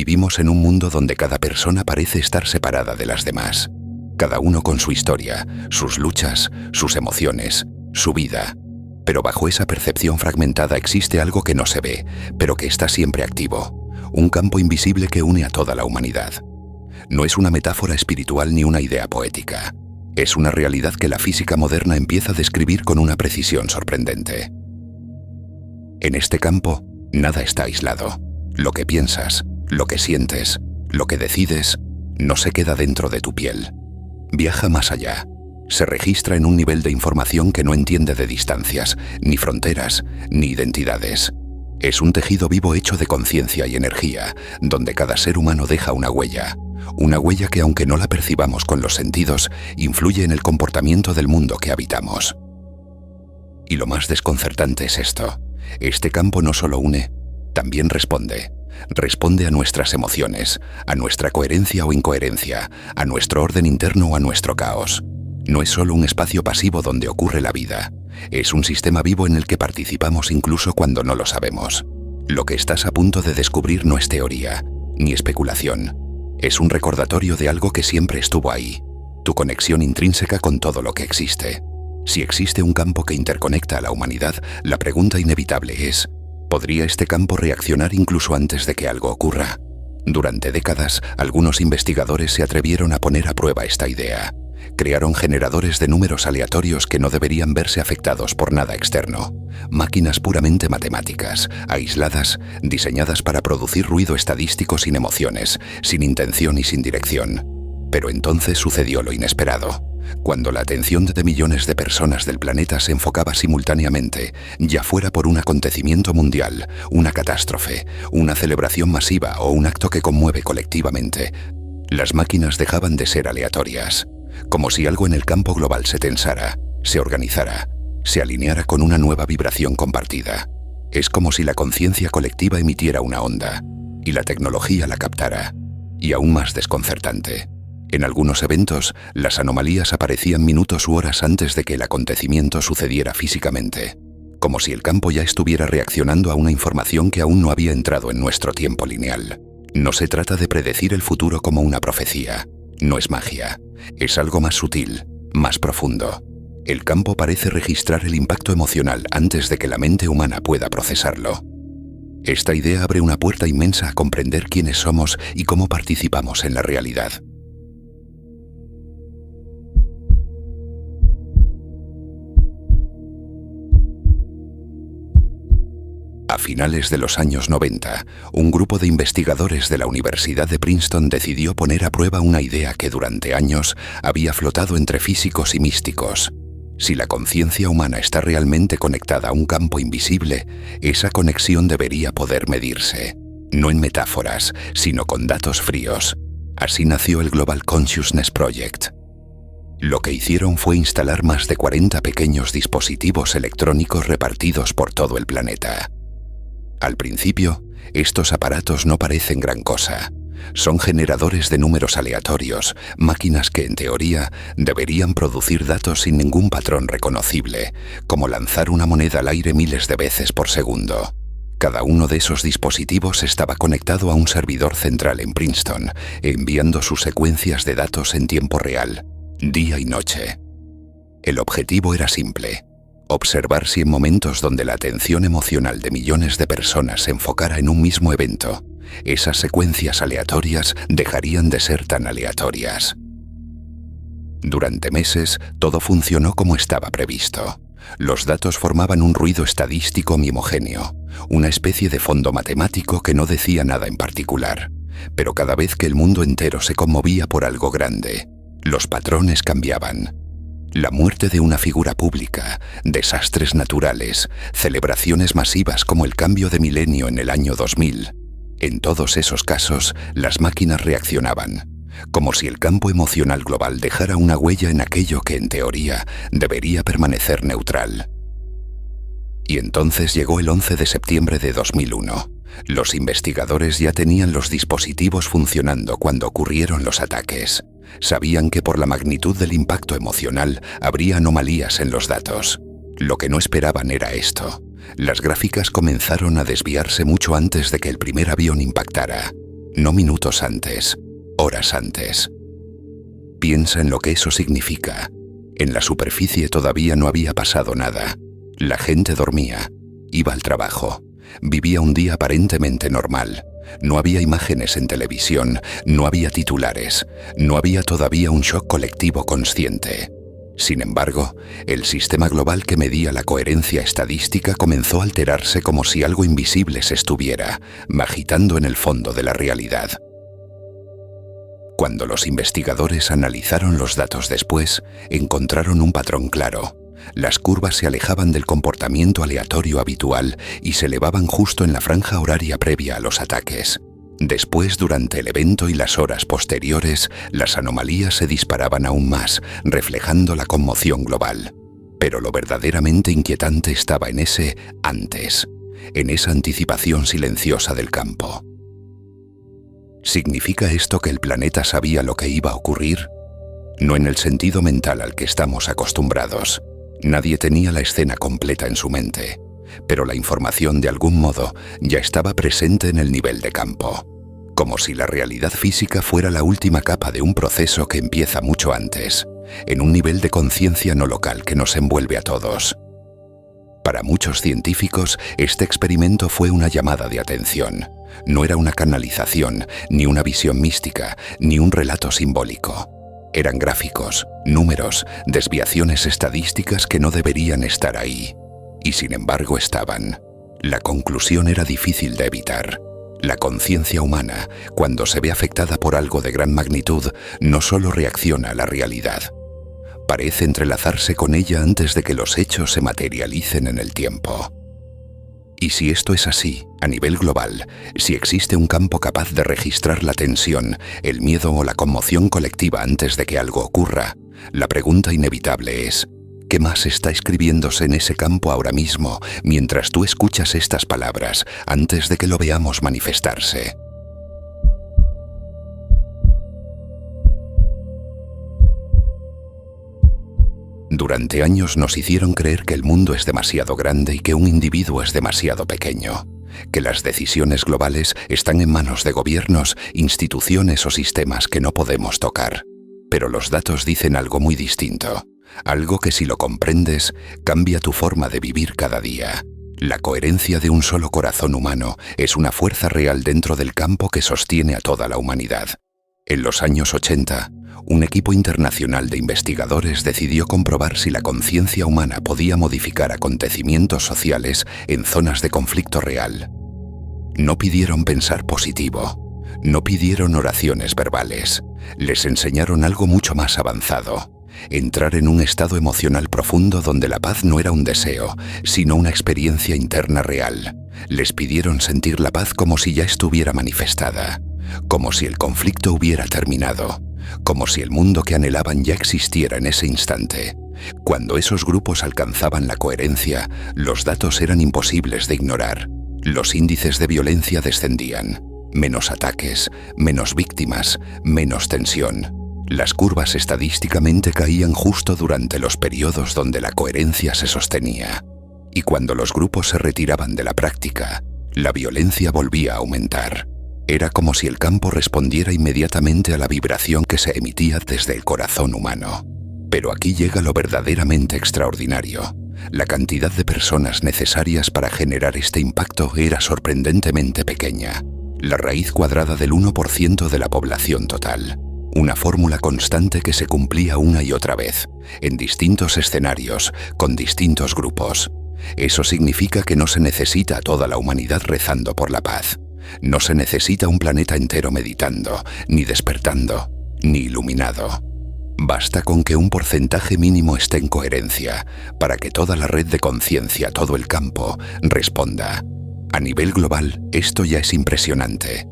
Vivimos en un mundo donde cada persona parece estar separada de las demás. Cada uno con su historia, sus luchas, sus emociones, su vida. Pero bajo esa percepción fragmentada existe algo que no se ve, pero que está siempre activo. Un campo invisible que une a toda la humanidad. No es una metáfora espiritual ni una idea poética. Es una realidad que la física moderna empieza a describir con una precisión sorprendente. En este campo, nada está aislado. Lo que piensas, lo que sientes, lo que decides, no se queda dentro de tu piel. Viaja más allá. Se registra en un nivel de información que no entiende de distancias, ni fronteras, ni identidades. Es un tejido vivo hecho de conciencia y energía, donde cada ser humano deja una huella que aunque no la percibamos con los sentidos, influye en el comportamiento del mundo que habitamos. Y lo más desconcertante es esto: este campo no solo une, también responde. Responde a nuestras emociones, a nuestra coherencia o incoherencia, a nuestro orden interno o a nuestro caos. No es solo un espacio pasivo donde ocurre la vida, es un sistema vivo en el que participamos incluso cuando no lo sabemos. Lo que estás a punto de descubrir no es teoría, ni especulación. Es un recordatorio de algo que siempre estuvo ahí, tu conexión intrínseca con todo lo que existe. Si existe un campo que interconecta a la humanidad, la pregunta inevitable es: ¿podría este campo reaccionar incluso antes de que algo ocurra? Durante décadas, algunos investigadores se atrevieron a poner a prueba esta idea. Crearon generadores de números aleatorios que no deberían verse afectados por nada externo. Máquinas puramente matemáticas, aisladas, diseñadas para producir ruido estadístico sin emociones, sin intención y sin dirección. Pero entonces sucedió lo inesperado. Cuando la atención de millones de personas del planeta se enfocaba simultáneamente, ya fuera por un acontecimiento mundial, una catástrofe, una celebración masiva o un acto que conmueve colectivamente, las máquinas dejaban de ser aleatorias. Como si algo en el campo global se tensara, se organizara, se alineara con una nueva vibración compartida. Es como si la conciencia colectiva emitiera una onda, y la tecnología la captara. Y aún más desconcertante: en algunos eventos, las anomalías aparecían minutos u horas antes de que el acontecimiento sucediera físicamente, como si el campo ya estuviera reaccionando a una información que aún no había entrado en nuestro tiempo lineal. No se trata de predecir el futuro como una profecía. No es magia. Es algo más sutil, más profundo. El campo parece registrar el impacto emocional antes de que la mente humana pueda procesarlo. Esta idea abre una puerta inmensa a comprender quiénes somos y cómo participamos en la realidad. A finales de los años 90, un grupo de investigadores de la Universidad de Princeton decidió poner a prueba una idea que durante años había flotado entre físicos y místicos. Si la conciencia humana está realmente conectada a un campo invisible, esa conexión debería poder medirse, no en metáforas, sino con datos fríos. Así nació el Global Consciousness Project. Lo que hicieron fue instalar más de 40 pequeños dispositivos electrónicos repartidos por todo el planeta. Al principio, estos aparatos no parecen gran cosa. Son generadores de números aleatorios, máquinas que en teoría deberían producir datos sin ningún patrón reconocible, como lanzar una moneda al aire miles de veces por segundo. Cada uno de esos dispositivos estaba conectado a un servidor central en Princeton, enviando sus secuencias de datos en tiempo real, día y noche. El objetivo era simple: observar si en momentos donde la atención emocional de millones de personas se enfocara en un mismo evento, esas secuencias aleatorias dejarían de ser tan aleatorias. Durante meses, todo funcionó como estaba previsto. Los datos formaban un ruido estadístico homogéneo, una especie de fondo matemático que no decía nada en particular. Pero cada vez que el mundo entero se conmovía por algo grande, los patrones cambiaban. La muerte de una figura pública, desastres naturales, celebraciones masivas como el cambio de milenio en el año 2000. En todos esos casos, las máquinas reaccionaban, como si el campo emocional global dejara una huella en aquello que en teoría debería permanecer neutral. Y entonces llegó el 11 de septiembre de 2001. Los investigadores ya tenían los dispositivos funcionando cuando ocurrieron los ataques. Sabían que por la magnitud del impacto emocional habría anomalías en los datos. Lo que no esperaban era esto. Las gráficas comenzaron a desviarse mucho antes de que el primer avión impactara. No minutos antes, horas antes. Piensa en lo que eso significa. En la superficie todavía no había pasado nada. La gente dormía, iba al trabajo, vivía un día aparentemente normal. No había imágenes en televisión, no había titulares, no había todavía un shock colectivo consciente. Sin embargo, el sistema global que medía la coherencia estadística comenzó a alterarse como si algo invisible se estuviera agitando en el fondo de la realidad. Cuando los investigadores analizaron los datos después, encontraron un patrón claro. Las curvas se alejaban del comportamiento aleatorio habitual y se elevaban justo en la franja horaria previa a los ataques. Después, durante el evento y las horas posteriores, las anomalías se disparaban aún más, reflejando la conmoción global. Pero lo verdaderamente inquietante estaba en ese antes, en esa anticipación silenciosa del campo. ¿Significa esto que el planeta sabía lo que iba a ocurrir? No en el sentido mental al que estamos acostumbrados. Nadie tenía la escena completa en su mente, pero la información de algún modo ya estaba presente en el nivel de campo, como si la realidad física fuera la última capa de un proceso que empieza mucho antes, en un nivel de conciencia no local que nos envuelve a todos. Para muchos científicos, este experimento fue una llamada de atención. No era una canalización, ni una visión mística, ni un relato simbólico. Eran gráficos, números, desviaciones estadísticas que no deberían estar ahí. Y sin embargo estaban. La conclusión era difícil de evitar. La conciencia humana, cuando se ve afectada por algo de gran magnitud, no solo reacciona a la realidad. Parece entrelazarse con ella antes de que los hechos se materialicen en el tiempo. Y si esto es así, a nivel global, si existe un campo capaz de registrar la tensión, el miedo o la conmoción colectiva antes de que algo ocurra, la pregunta inevitable es, ¿qué más está escribiéndose en ese campo ahora mismo mientras tú escuchas estas palabras antes de que lo veamos manifestarse? Durante años nos hicieron creer que el mundo es demasiado grande y que un individuo es demasiado pequeño, que las decisiones globales están en manos de gobiernos, instituciones o sistemas que no podemos tocar. Pero los datos dicen algo muy distinto, algo que si lo comprendes, cambia tu forma de vivir cada día. La coherencia de un solo corazón humano es una fuerza real dentro del campo que sostiene a toda la humanidad. En los años 80, un equipo internacional de investigadores decidió comprobar si la conciencia humana podía modificar acontecimientos sociales en zonas de conflicto real. No pidieron pensar positivo, no pidieron oraciones verbales, les enseñaron algo mucho más avanzado, entrar en un estado emocional profundo donde la paz no era un deseo, sino una experiencia interna real. Les pidieron sentir la paz como si ya estuviera manifestada, como si el conflicto hubiera terminado, como si el mundo que anhelaban ya existiera en ese instante. Cuando esos grupos alcanzaban la coherencia, los datos eran imposibles de ignorar. Los índices de violencia descendían. Menos ataques, menos víctimas, menos tensión. Las curvas estadísticamente caían justo durante los periodos donde la coherencia se sostenía. Y cuando los grupos se retiraban de la práctica, la violencia volvía a aumentar. Era como si el campo respondiera inmediatamente a la vibración que se emitía desde el corazón humano. Pero aquí llega lo verdaderamente extraordinario. La cantidad de personas necesarias para generar este impacto era sorprendentemente pequeña. La raíz cuadrada del 1% de la población total. Una fórmula constante que se cumplía una y otra vez, en distintos escenarios, con distintos grupos. Eso significa que no se necesita a toda la humanidad rezando por la paz. No se necesita un planeta entero meditando, ni despertando, ni iluminado. Basta con que un porcentaje mínimo esté en coherencia para que toda la red de conciencia, todo el campo, responda. A nivel global, esto ya es impresionante,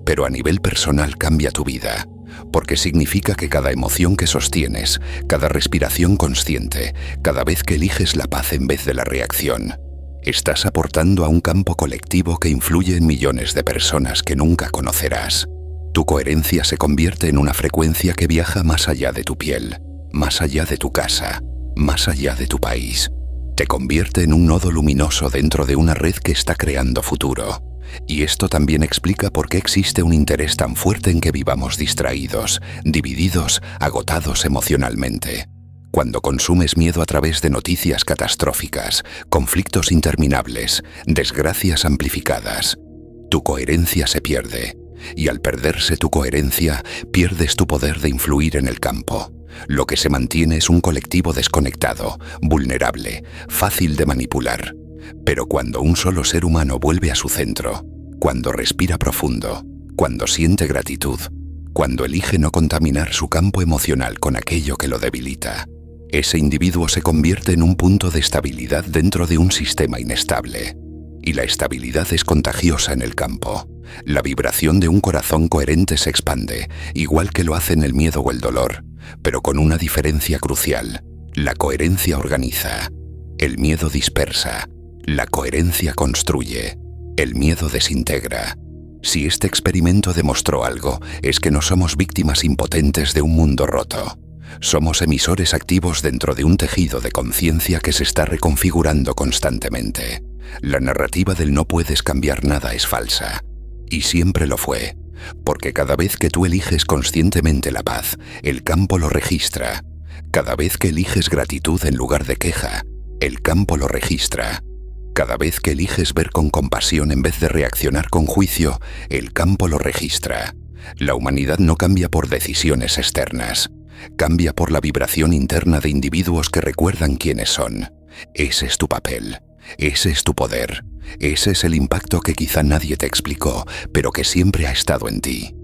pero a nivel personal cambia tu vida, porque significa que cada emoción que sostienes, cada respiración consciente, cada vez que eliges la paz en vez de la reacción, estás aportando a un campo colectivo que influye en millones de personas que nunca conocerás. Tu coherencia se convierte en una frecuencia que viaja más allá de tu piel, más allá de tu casa, más allá de tu país. Te convierte en un nodo luminoso dentro de una red que está creando futuro, Y esto también explica por qué existe un interés tan fuerte en que vivamos distraídos, divididos, agotados emocionalmente. Cuando consumes miedo a través de noticias catastróficas, conflictos interminables, desgracias amplificadas, tu coherencia se pierde. Y al perderse tu coherencia, pierdes tu poder de influir en el campo. Lo que se mantiene es un colectivo desconectado, vulnerable, fácil de manipular. Pero cuando un solo ser humano vuelve a su centro, cuando respira profundo, cuando siente gratitud, cuando elige no contaminar su campo emocional con aquello que lo debilita, ese individuo se convierte en un punto de estabilidad dentro de un sistema inestable. Y la estabilidad es contagiosa en el campo. La vibración de un corazón coherente se expande, igual que lo hacen el miedo o el dolor, pero con una diferencia crucial. La coherencia organiza. El miedo dispersa. La coherencia construye. El miedo desintegra. Si este experimento demostró algo, es que no somos víctimas impotentes de un mundo roto. Somos emisores activos dentro de un tejido de conciencia que se está reconfigurando constantemente. La narrativa del no puedes cambiar nada es falsa. Y siempre lo fue. Porque cada vez que tú eliges conscientemente la paz, el campo lo registra. Cada vez que eliges gratitud en lugar de queja, el campo lo registra. Cada vez que eliges ver con compasión en vez de reaccionar con juicio, el campo lo registra. La humanidad no cambia por decisiones externas. Cambia por la vibración interna de individuos que recuerdan quiénes son. Ese es tu papel. Ese es tu poder. Ese es el impacto que quizá nadie te explicó, pero que siempre ha estado en ti.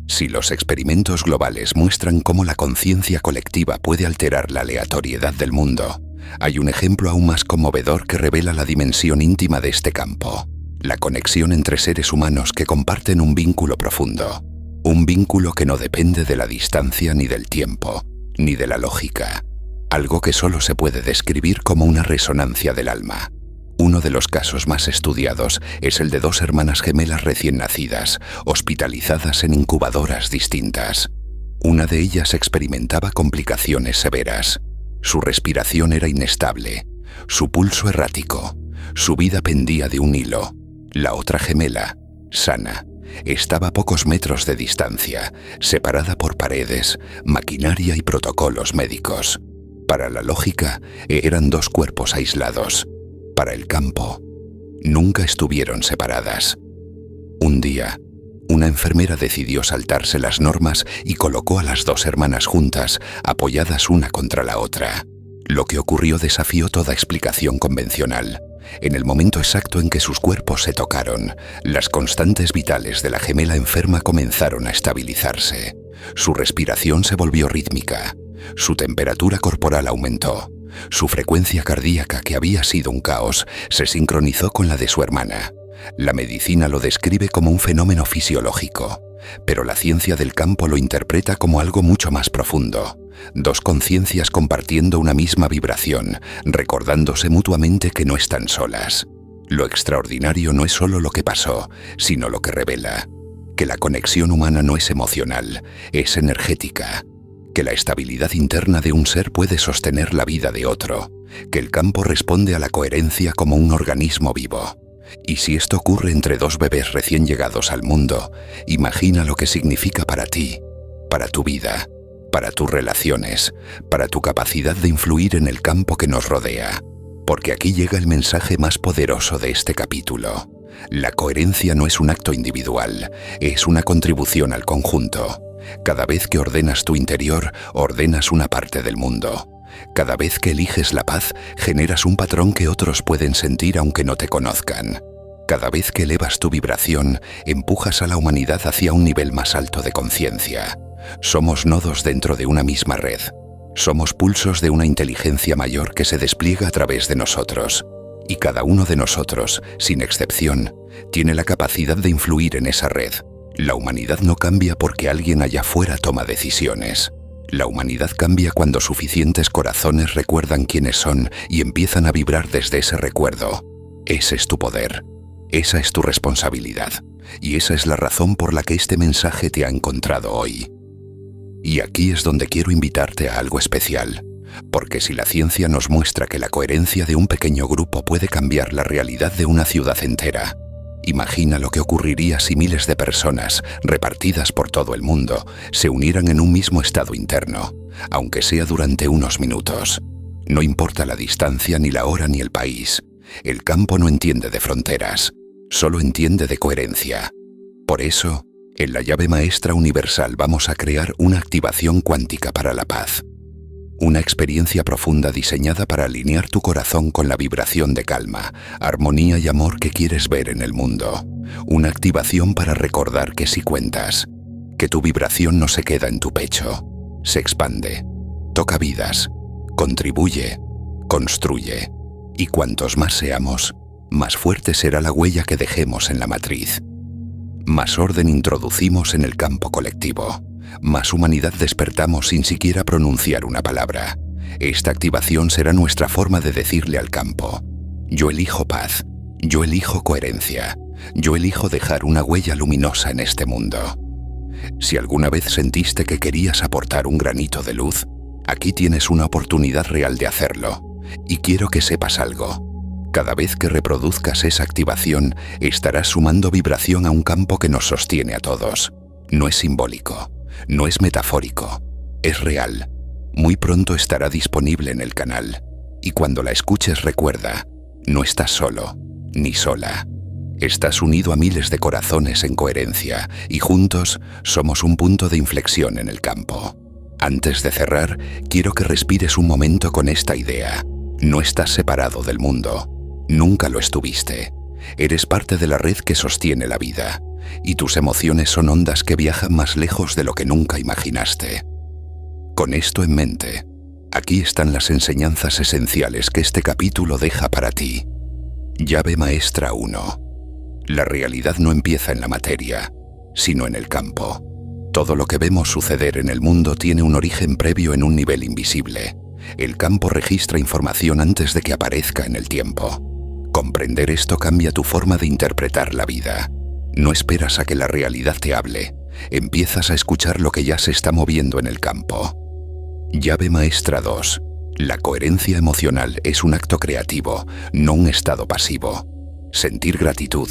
Si los experimentos globales muestran cómo la conciencia colectiva puede alterar la aleatoriedad del mundo, hay un ejemplo aún más conmovedor que revela la dimensión íntima de este campo. La conexión entre seres humanos que comparten un vínculo profundo. Un vínculo que no depende de la distancia ni del tiempo, ni de la lógica. Algo que solo se puede describir como una resonancia del alma. Uno de los casos más estudiados es el de dos hermanas gemelas recién nacidas, hospitalizadas en incubadoras distintas. Una de ellas experimentaba complicaciones severas. Su respiración era inestable, su pulso errático, su vida pendía de un hilo. La otra gemela, sana, estaba a pocos metros de distancia, separada por paredes, maquinaria y protocolos médicos. Para la lógica, eran dos cuerpos aislados. Para el campo, nunca estuvieron separadas. Un día, una enfermera decidió saltarse las normas y colocó a las dos hermanas juntas, apoyadas una contra la otra. Lo que ocurrió desafió toda explicación convencional. En el momento exacto en que sus cuerpos se tocaron, las constantes vitales de la gemela enferma comenzaron a estabilizarse. Su respiración se volvió rítmica. Su temperatura corporal aumentó. Su frecuencia cardíaca, que había sido un caos, se sincronizó con la de su hermana. La medicina lo describe como un fenómeno fisiológico, pero la ciencia del campo lo interpreta como algo mucho más profundo. Dos conciencias compartiendo una misma vibración, recordándose mutuamente que no están solas. Lo extraordinario no es solo lo que pasó, sino lo que revela. Que la conexión humana no es emocional, es energética. Que la estabilidad interna de un ser puede sostener la vida de otro. Que el campo responde a la coherencia como un organismo vivo. Y si esto ocurre entre dos bebés recién llegados al mundo, imagina lo que significa para ti, para tu vida, para tus relaciones, para tu capacidad de influir en el campo que nos rodea. Porque aquí llega el mensaje más poderoso de este capítulo. La coherencia no es un acto individual, es una contribución al conjunto. Cada vez que ordenas tu interior, ordenas una parte del mundo. Cada vez que eliges la paz, generas un patrón que otros pueden sentir aunque no te conozcan. Cada vez que elevas tu vibración, empujas a la humanidad hacia un nivel más alto de conciencia. Somos nodos dentro de una misma red. Somos pulsos de una inteligencia mayor que se despliega a través de nosotros. Y cada uno de nosotros, sin excepción, tiene la capacidad de influir en esa red. La humanidad no cambia porque alguien allá afuera toma decisiones. La humanidad cambia cuando suficientes corazones recuerdan quiénes son y empiezan a vibrar desde ese recuerdo. Ese es tu poder. Esa es tu responsabilidad. Y esa es la razón por la que este mensaje te ha encontrado hoy. Y aquí es donde quiero invitarte a algo especial. Porque si la ciencia nos muestra que la coherencia de un pequeño grupo puede cambiar la realidad de una ciudad entera, imagina lo que ocurriría si miles de personas, repartidas por todo el mundo, se unieran en un mismo estado interno, aunque sea durante unos minutos. No importa la distancia, ni la hora, ni el país. El campo no entiende de fronteras, solo entiende de coherencia. Por eso, en la llave maestra universal vamos a crear una activación cuántica para la paz. Una experiencia profunda diseñada para alinear tu corazón con la vibración de calma, armonía y amor que quieres ver en el mundo. Una activación para recordar que sí cuentas, que tu vibración no se queda en tu pecho, se expande, toca vidas, contribuye, construye. Y cuantos más seamos, más fuerte será la huella que dejemos en la matriz. Más orden introducimos en el campo colectivo. Más humanidad despertamos sin siquiera pronunciar una palabra. Esta activación será nuestra forma de decirle al campo: yo elijo paz, yo elijo coherencia, yo elijo dejar una huella luminosa en este mundo. Si alguna vez sentiste que querías aportar un granito de luz, aquí tienes una oportunidad real de hacerlo. Y quiero que sepas algo. Cada vez que reproduzcas esa activación, estarás sumando vibración a un campo que nos sostiene a todos. No es simbólico, no es metafórico, es real. Muy pronto estará disponible en el canal. Y cuando la escuches, recuerda, no estás solo, ni sola. Estás unido a miles de corazones en coherencia y juntos somos un punto de inflexión en el campo. Antes de cerrar, quiero que respires un momento con esta idea. No estás separado del mundo. Nunca lo estuviste. Eres parte de la red que sostiene la vida. Y tus emociones son ondas que viajan más lejos de lo que nunca imaginaste. Con esto en mente, aquí están las enseñanzas esenciales que este capítulo deja para ti. Llave maestra 1. La realidad no empieza en la materia, sino en el campo. Todo lo que vemos suceder en el mundo tiene un origen previo en un nivel invisible. El campo registra información antes de que aparezca en el tiempo. Comprender esto cambia tu forma de interpretar la vida. No esperas a que la realidad te hable. Empiezas a escuchar lo que ya se está moviendo en el campo. Llave maestra 2. La coherencia emocional es un acto creativo, no un estado pasivo. Sentir gratitud,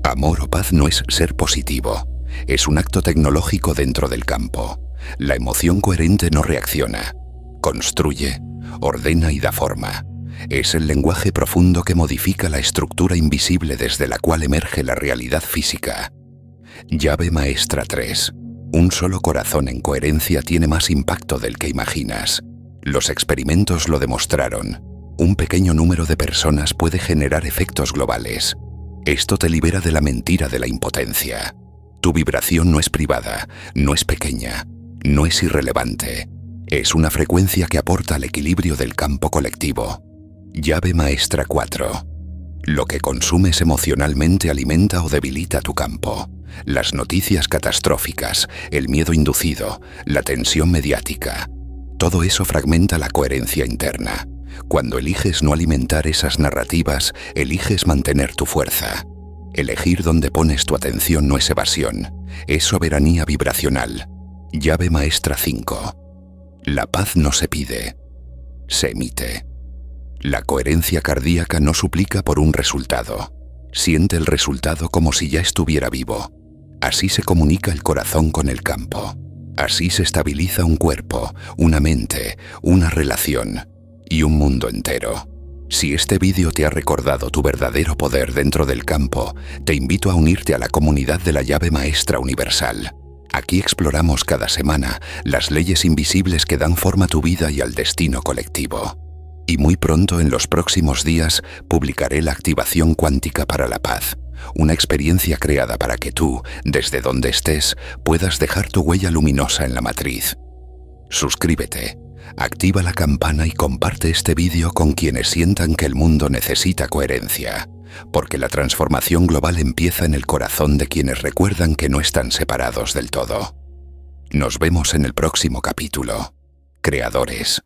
amor o paz no es ser positivo. Es un acto tecnológico dentro del campo. La emoción coherente no reacciona. Construye, ordena y da forma. Es el lenguaje profundo que modifica la estructura invisible desde la cual emerge la realidad física. Llave maestra 3. Un solo corazón en coherencia tiene más impacto del que imaginas. Los experimentos lo demostraron. Un pequeño número de personas puede generar efectos globales. Esto te libera de la mentira de la impotencia. Tu vibración no es privada, no es pequeña, no es irrelevante. Es una frecuencia que aporta al equilibrio del campo colectivo. Llave maestra 4. Lo que consumes emocionalmente alimenta o debilita tu campo. Las noticias catastróficas, el miedo inducido, la tensión mediática. Todo eso fragmenta la coherencia interna. Cuando eliges no alimentar esas narrativas, eliges mantener tu fuerza. Elegir dónde pones tu atención no es evasión, es soberanía vibracional. Llave maestra 5. La paz no se pide, se emite. La coherencia cardíaca no suplica por un resultado. Siente el resultado como si ya estuviera vivo. Así se comunica el corazón con el campo. Así se estabiliza un cuerpo, una mente, una relación y un mundo entero. Si este vídeo te ha recordado tu verdadero poder dentro del campo, te invito a unirte a la comunidad de la llave maestra universal. Aquí exploramos cada semana las leyes invisibles que dan forma a tu vida y al destino colectivo. Y muy pronto, en los próximos días, publicaré la activación cuántica para la paz, una experiencia creada para que tú, desde donde estés, puedas dejar tu huella luminosa en la matriz. Suscríbete, activa la campana y comparte este vídeo con quienes sientan que el mundo necesita coherencia, porque la transformación global empieza en el corazón de quienes recuerdan que no están separados del todo. Nos vemos en el próximo capítulo. Creadores.